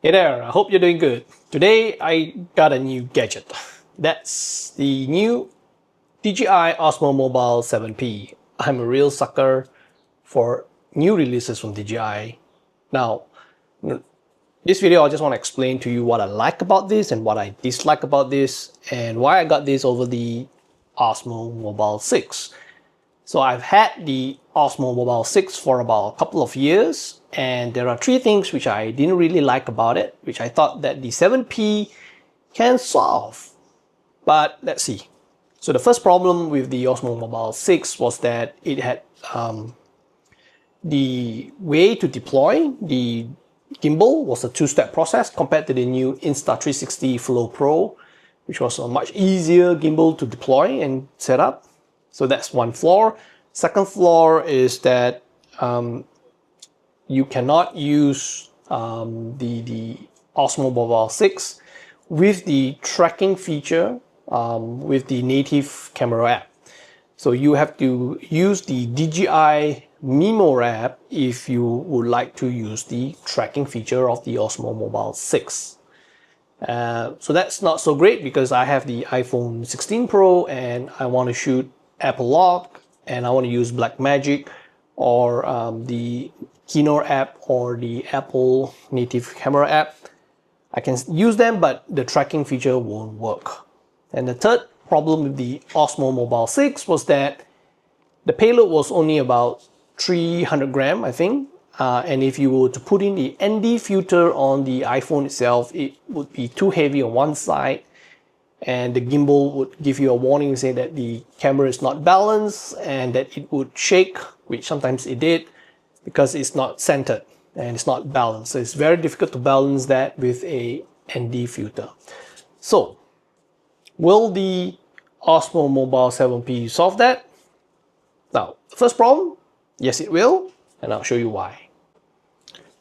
Hey there, I hope you're doing good. Today I got a new gadget. That's the new DJI Osmo Mobile 7P. I'm a real sucker for new releases from DJI. Now, this video I just want to explain to you what I like about this and what I dislike about this and why I got this over the Osmo Mobile 6. So I've had the Osmo Mobile 6 for about a couple of years, and there are three things which I didn't really like about it, which I thought that the 7P can solve. But let's see. So the first problem with the Osmo Mobile 6 was that it had the way to deploy the gimbal was a two-step process compared to the new Insta360 Flow Pro, which was a much easier gimbal to deploy and set up. So that's one flaw. Second flaw is that you cannot use the Osmo Mobile 6 with the tracking feature with the native camera app. So you have to use the DJI Mimo app if you would like to use the tracking feature of the Osmo Mobile 6. So that's not so great because I have the iPhone 16 Pro and I want to shoot Apple Lock and I want to use Blackmagic or the Keynote app or the Apple native camera app. I can use them, but the tracking feature won't work. And the third problem with the Osmo Mobile 6 was that the payload was only about 300 grams, I think. And if you were to put in the ND filter on the iPhone itself, it would be too heavy on one side. And the gimbal would give you a warning saying that the camera is not balanced and that it would shake, which sometimes it did because it's not centered and it's not balanced. So it's very difficult to balance that with a ND filter. So will the Osmo Mobile 7P solve that? Now, the first problem, yes it will, and I'll show you why.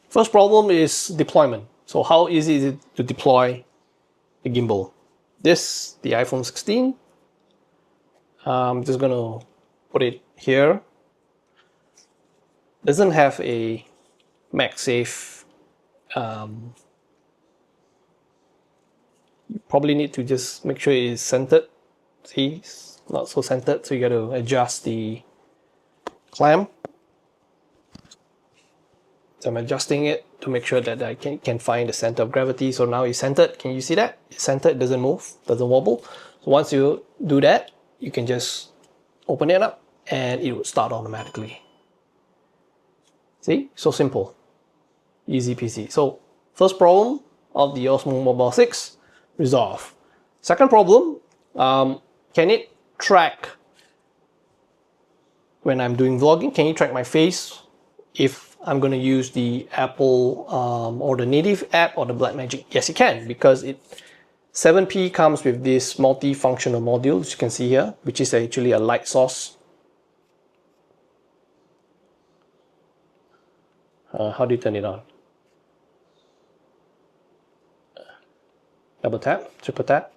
First problem is deployment. So how easy is it to deploy the gimbal? This, the iPhone 16. I'm just gonna put it here. Doesn't have a MagSafe. You probably need to just make sure it is centered. See, it's not so centered, so you got to adjust the clamp. So I'm adjusting it to make sure that I can find the center of gravity. So now it's centered. Can you see that? It's centered, it doesn't move, doesn't wobble. So once you do that, you can just open it up and it will start automatically. See? So simple. Easy peasy. So first problem of the Osmo Mobile 6, resolved. Second problem, can it track when I'm doing vlogging? Can it track my face if I'm going to use the Apple or the native app or the Blackmagic? Yes, it can, because 7P comes with this multifunctional module, as you can see here, which is actually a light source. How do you turn it on? Double tap, triple tap.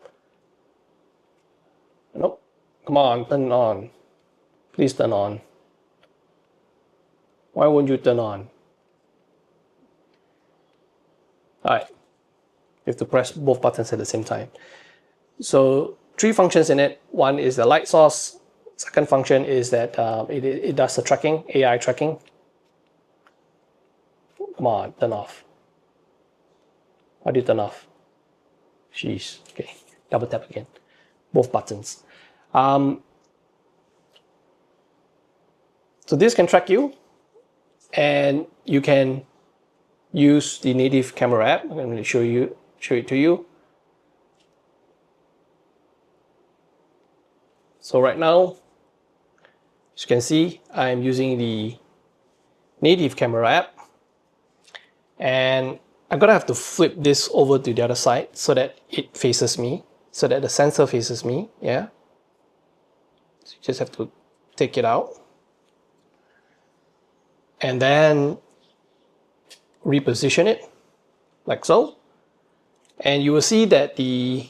Nope. Come on, turn on. Please turn on. Why won't you turn on? Alright. You have to press both buttons at the same time. So three functions in it. One is the light source. Second function is that it does the tracking, AI tracking. Come on, turn off. How do you turn off? Jeez. Okay, double tap again. Both buttons. So this can track you, and you can use the native camera app. I'm going to show it to you. So right now, as you can see, I'm using the native camera app, and I'm gonna have to flip this over to the other side so that it faces me, so that the sensor faces me. Yeah. So you just have to take it out and then reposition it like so, and you will see that the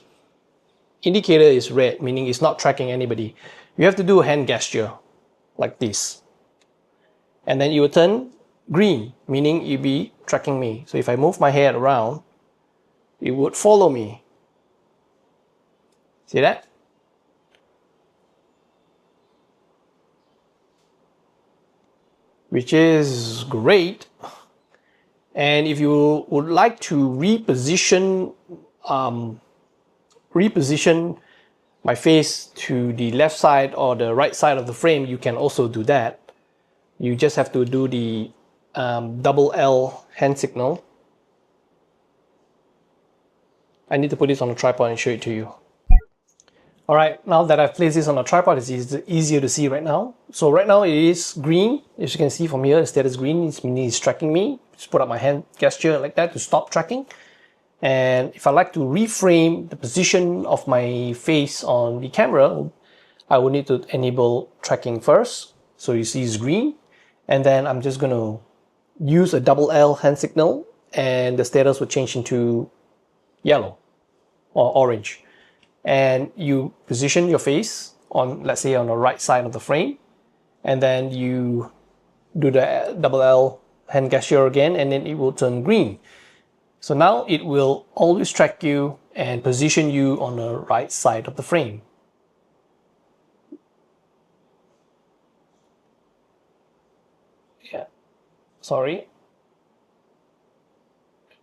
indicator is red, meaning it's not tracking anybody. You have to do a hand gesture like this, and then you will turn green, meaning you'll be tracking me. So if I move my head around, it would follow me. See that? Which is great. And if you would like to reposition my face to the left side or the right side of the frame, you can also do that. You just have to do the double L hand signal. I need to put this on a tripod and show it to you. Alright, now that I've placed this on a tripod, it's easier to see right now. So right now it is green. As you can see from here, instead it's green, it's meaning it's tracking me. Just put up my hand gesture like that to stop tracking. And if I like to reframe the position of my face on the camera, I will need to enable tracking first. So you see it's green. And then I'm just going to use a double L hand signal and the status will change into yellow or orange. And you position your face on, let's say, on the right side of the frame, and then you do the double L hand gesture again, and then it will turn green. So now it will always track you and position you on the right side of the frame. Yeah, sorry.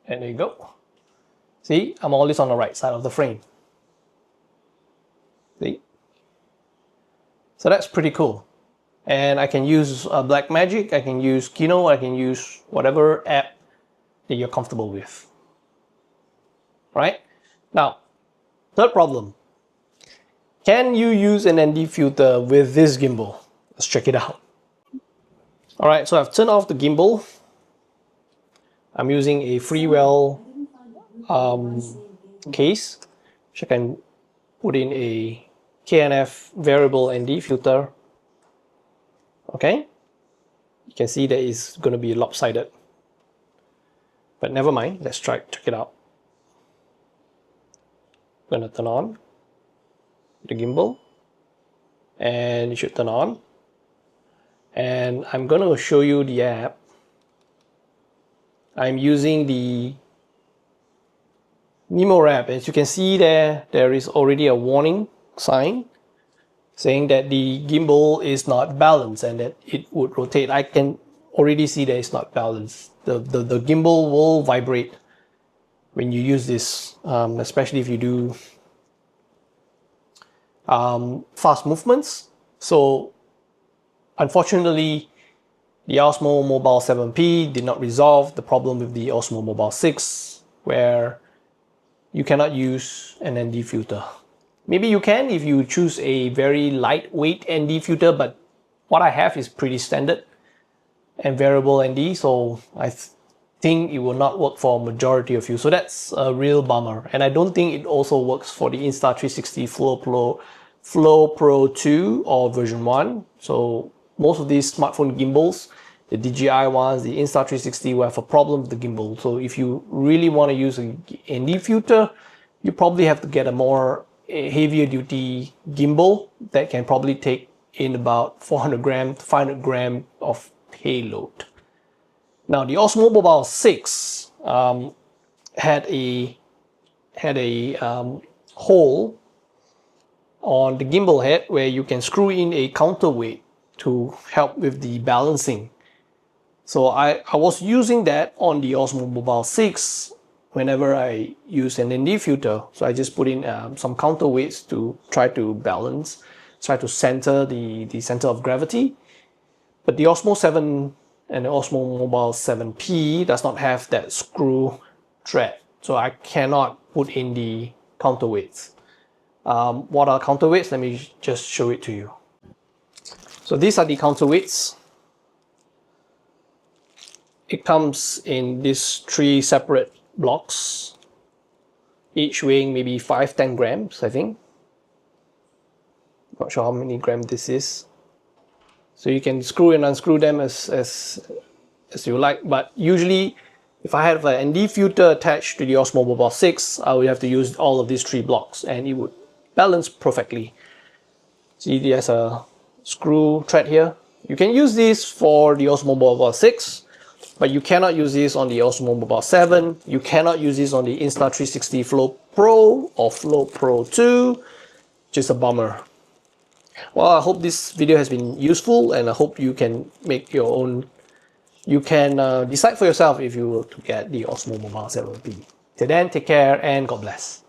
And there you go. See, I'm always on the right side of the frame. See? So that's pretty cool. And I can use Blackmagic, I can use Keynote, I can use whatever app that you're comfortable with. Right? Now, third problem. Can you use an ND filter with this gimbal? Let's check it out. Alright, so I've turned off the gimbal. I'm using a Freewell case, which I can put in a KNF variable ND filter. Okay, you can see that it's going to be lopsided, but never mind. Let's check it out. I'm going to turn on the gimbal, and it should turn on. And I'm going to show you the app. I'm using the Nemo app. As you can see there is already a warning sign saying that the gimbal is not balanced and that it would rotate. I can already see that it's not balanced. The gimbal will vibrate when you use this, especially if you do fast movements. So unfortunately, the Osmo Mobile 7P did not resolve the problem with the Osmo Mobile 6, where you cannot use an ND filter. Maybe you can if you choose a very lightweight ND filter, but what I have is pretty standard and variable ND, so I think it will not work for a majority of you. So that's a real bummer. And I don't think it also works for the Insta360 Flow Pro 2 or version 1. So most of these smartphone gimbals, the DJI ones, the Insta360 will have a problem with the gimbal. So if you really want to use a ND filter, you probably have to get a heavier duty gimbal that can probably take in about 400 grams to 500 grams of payload. Now the Osmo Mobile 6 had a hole on the gimbal head where you can screw in a counterweight to help with the balancing. So I was using that on the Osmo Mobile 6 whenever I use an ND filter. So I just put in some counterweights to try to balance, try to center the center of gravity. But the Osmo 7 and the Osmo Mobile 7P does not have that screw thread. So I cannot put in the counterweights. What are counterweights? Let me just show it to you. So these are the counterweights. It comes in these 3 separate blocks, each weighing maybe 5-10 grams, I think. Not sure how many grams this is. So you can screw and unscrew them as you like, but usually if I have an ND filter attached to the Osmo Mobile 6, I would have to use all of these 3 blocks and it would balance perfectly. See, there's a screw thread here. You can use this for the Osmo Mobile 6. But you cannot use this on the Osmo Mobile 7. You cannot use this on the Insta360 Flow Pro or Flow Pro 2. Just a bummer. Well, I hope this video has been useful, and I hope you can make your own. You can decide for yourself if you were to get the Osmo Mobile 7B. Till then, take care and God bless.